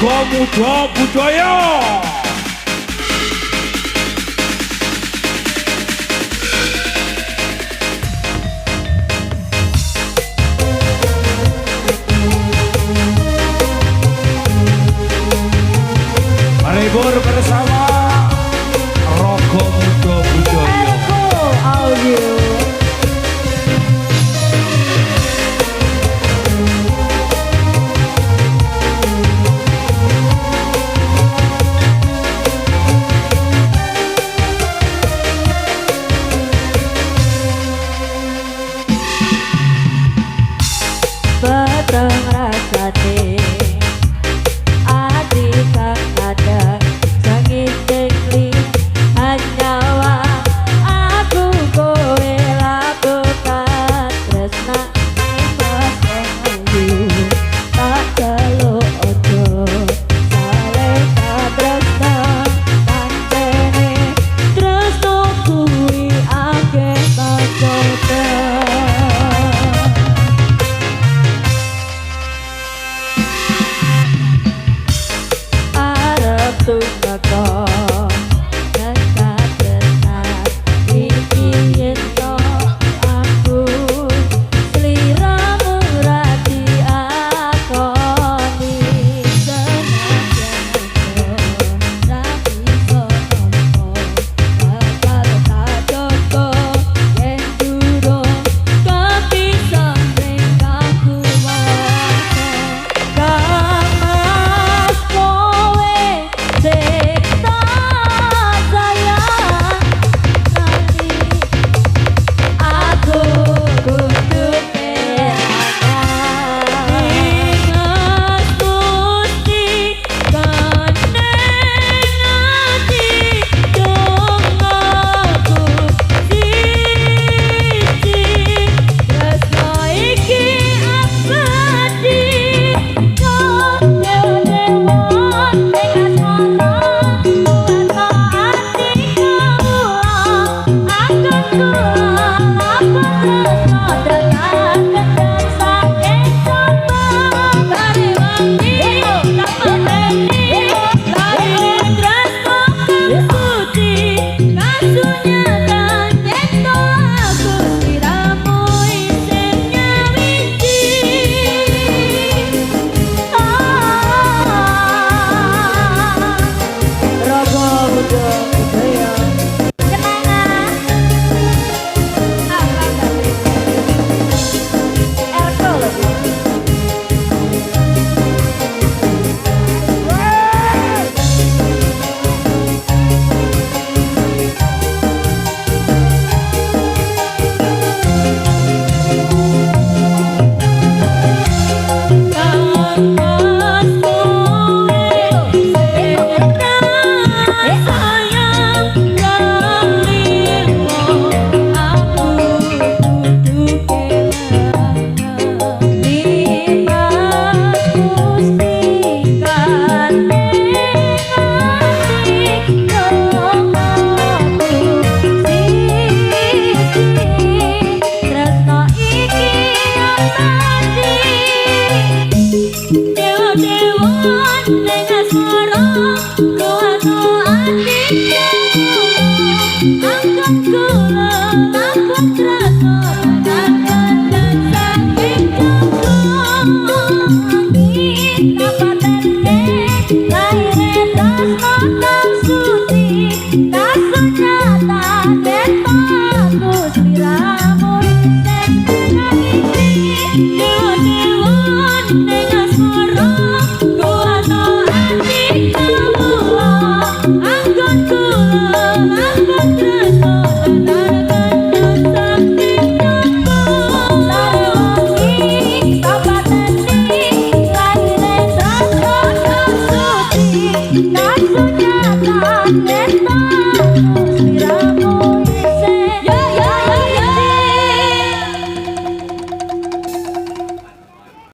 Rogo Muda Budaya. Menghibur bersama Rogo Muda Budaya. Eko Audio. Beteng rasane ati kang ada sangit tekli hanyawa aku kowe lakukan tresna pas ayu tak celuk ojo sale tak tresna pancene tresno kuwi akeh tak coba. Tunggu dekat dekat iki ento aku seliramu rati akoni senajan rati sotompo bakal tak joko yen durung kepisan ning kaku Dapat